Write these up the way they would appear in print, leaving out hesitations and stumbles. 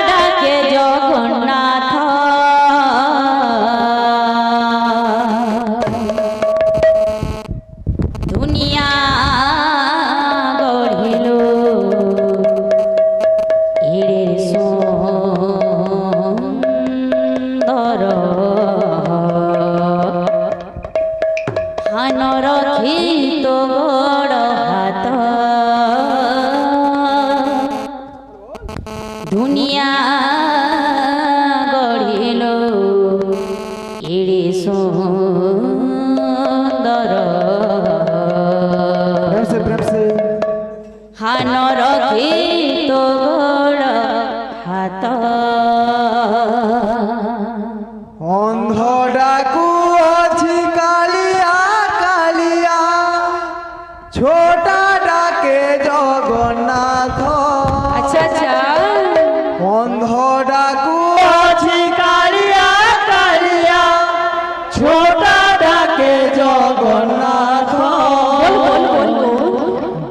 ডাকে জগন্নাথ দুনিয়া গড়িল এড়ে সুন্দর হানর খিত বড় হাত দুনিয়া গড়িল এড়ে সুন্দর হানর খিত বড় হাত অন্ধ ডাকু আছে কালিয়া কালিয়া ছোটা ডাকে জগন্নাথ। আচ্ছা আচ্ছা অন্ধ ডাকু আছে কালিয়া কালিয়া ছোটা ডাকে জগন্নাথ।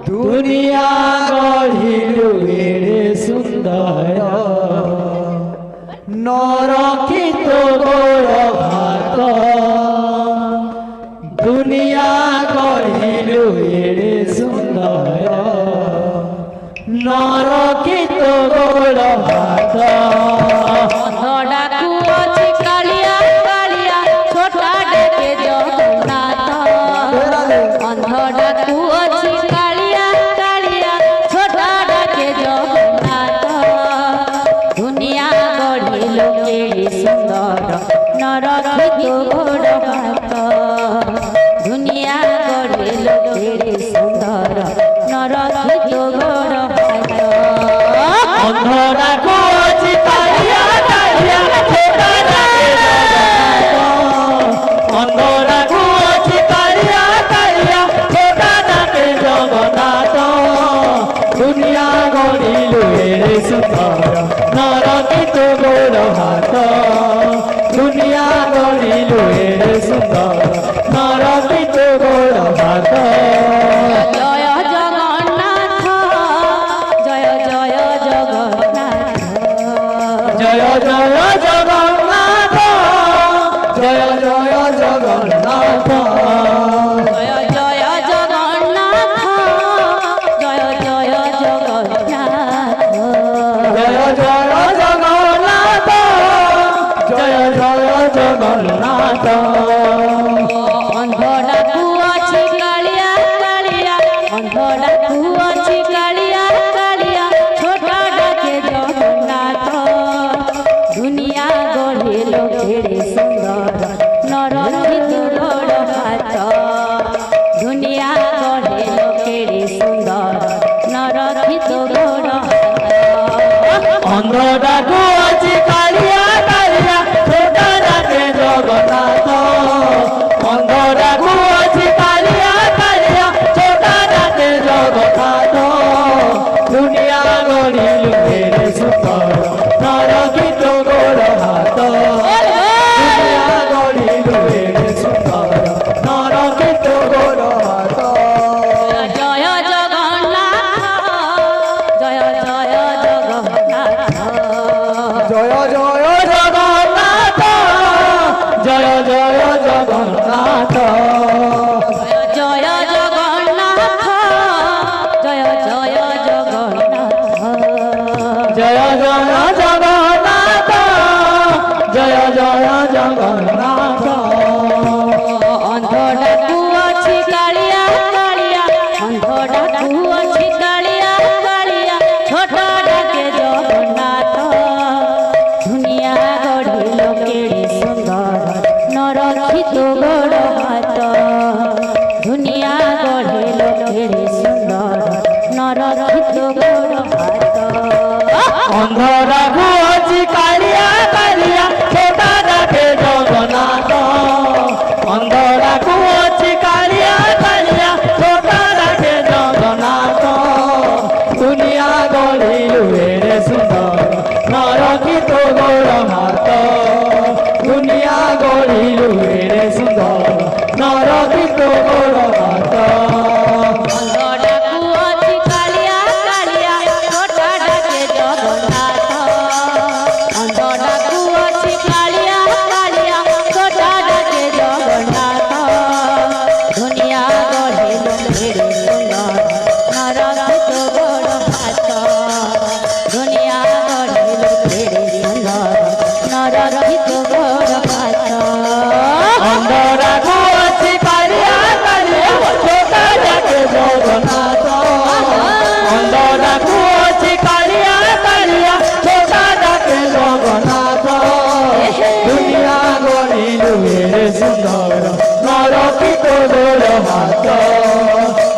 দুনিয়া গঢ়িল এড়ে সুন্দর নরকিত গোড় ভাত। দুনিয়া গঢ়িল এড়ে সুন্দর নরকিত গোড় ভাত। ডাকু আছে কালিয়া কালিয়া ছোটা ডাকে জগন্নাথ অন্ধ ডাকু আছে কালিয়া কালিয়া ছোটা ডাকে জগন্নাথ দুনিয়া গড়িল কেড়ে সুন্দর নরকিত গোড় ভাত দুনিয়া গড়িল কেড়ে সুন্দর নরকিত গোড় ভাত অন্ধ ডাকু আছে কালিয়া কালিয়া ছোটা ডাকে জগন্নাথ। অন্ধ ডাকু আছে কালিয়া কালিয়া ছোটা ডাকে জগন্নাথ। দুনিয়া গড়িল এড়ে সুন্দর নরকিত গোড় ভাত। দুনিয়া গড়িল এড়ে সুন্দর নরকিত গোড় ভাত। জয় জগন্নাথ জয় জয় জগন্নাথ জয় জয় জগন্নাথ জয় জয় জগন্নাথ। জয় জয় জগন্নাথ জয় জয় জগন্নাথ জয় জয় জগন্নাথ জয় জয় জগন্নাথ। অন্ধ ডাকু আছে কালিয়া কালিয়া অন্ধ ডাকু আছে কালিয়া কালিয়া ছোটা ডাকে জগন্নাথ দুনিয়া গড়িল কেড়ে সুন্দর নরকিত গোড় ভাত দুনিয়া গড়িল কেড়ে সুন্দর নরকিত গোড় অন্ধ ডাকু আছে কালিয়া কালিয়া ছোটা ডাকে জগন্নাথ। অন্ধ ডাকু আছে কালিয়া কালিয়া ছোটা ডাকে জগন্নাথ। দুনিয়া গড়িল এড়ে সুন্দর নরকিত গোড় ভাত। দুনিয়া গড়িল এড়ে সুন্দর নরকিত গোড় ভাত। জয় জগন্নাথ জয় জয় জগন্নাথ জয় জয় জগন্নাথ জয় জয় জগন্নাথ। জয় জগন্নাথ জয় জয় জগন্নাথ জয় জয় জগন্নাথ জয় জয় জগন্নাথ। অন্ধ ডাকু আছে কালিয়া কালিয়া অন্ধ ডাকু আছে কালিয়া কালিয়া ছোটা ডাকে জগন্নাথ দুনিয়া গড়িল কেড়ে সুন্দর নরকিত গোড় ভাত দুনিয়া গড়িল কেড়ে সুন্দর নরকিত গোড় ভাত অন্ধ ডাকু আছে কালিয়া কালিয়া ছোটা ডাকে জগন্নাথ। অন্ধ ডাকু আছে কালিয়া কালিয়া ছোটা ডাকে জগন্নাথ। দুনিয়া গড়িল এড়ে সুন্দর নরকিত গোড় ভাত। দুনিয়া গড়িল এড়ে সুন্দর নরকিত গোড় ভাত। অন্ধ ডাকু আছে কালিয়া কালিয়া ছোটা ডাকে জগন্নাথ সুন্দর নরকি তোর হাত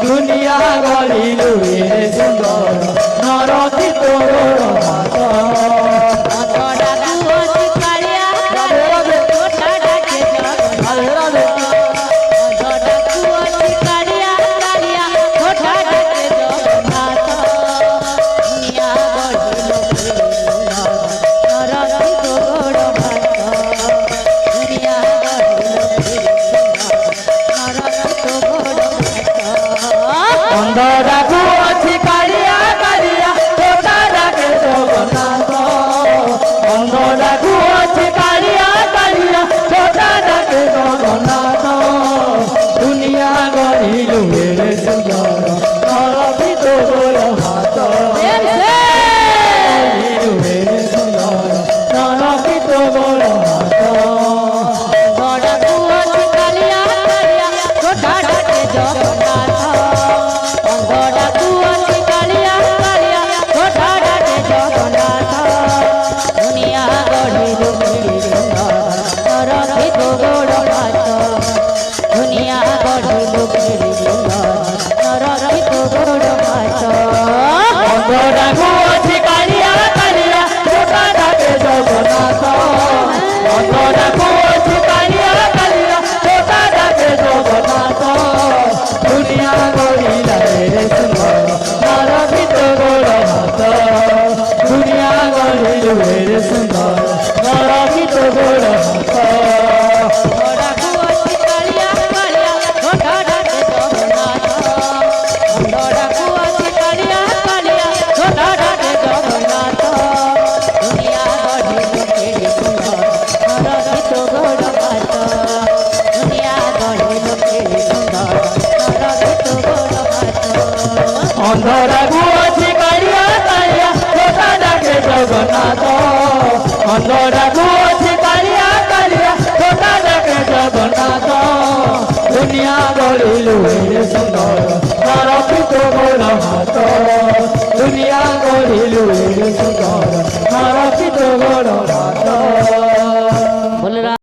দুনিয়া গড়িলু রে সুন্দর নরকি তোর হাত অন্ধ ডাকু আছে কালিয়া ছোটা ডাকে জগন্নাথ অন্ধ ডাকু আছে কালিয়া কালিয়া ছোটা ডাকে জগন্নাথ দুনিয়া গড়িল নরকি তোর ভাত দুনিয়া গড়িল নরকি তোর ভাত অন্ধ ডাকু আছে কালিয়া কালিয়া ছোটা ডাকে জগন্নাথ অন্ধ ডাকু আছে কালিয়া কালিয়া ছোটা ডাকে জগন্নাথ দুনিয়া গড়িলু রে সুন্দর নরকি তোর হাত গড়িলু রে সুন্দর নরকি তোর হাত ডাকু আছে কালিয়া কালিয়া ছোটা ডাকে জগন্নাথ অন্ধ ডাকু আছে কালিয়া কালিয়া ছোটা ডাকে জগন্নাথ দুনিয়া গড়িল নরকি তোর ভাত দুনিয়া গড়িল নরকি তোর ভাত অন্ধ ডাকু আছে কালিয়া কালিয়া ছোটা ডাকে জগন্নাথ অন্ধ ডাকু আছে কালিয়া কালিয়া ছোটা ডাকে জগন্নাথ দুনিয়া গড়িলা রে সুন্দর নরকি তোর হাত দুনিয়া গড়িলু রে সুন্দর নরকি তোর হাত ডাকু আছে কালিয়া কালিয়া ছোটা ডাকে জগন্নাথ অন্ধ ডাকু আছে কালিয়া কালিয়া ছোটা ডাকে জগন্নাথ দুনিয়া গড়িল সুন্দর নরকি তোর ভাত দুনিয়া গড়িল সুন্দর নরকি তোর ভাত অন্ধ ডাকু আছে কালিয়া কালিয়া ছোটা ডাকে জগন্নাথ অন্ধ ডাকু আছে কালিয়া কালিয়া ছোটা ডাকে জগন্নাথ দুনিয়া গড়িলু রে সুন্দর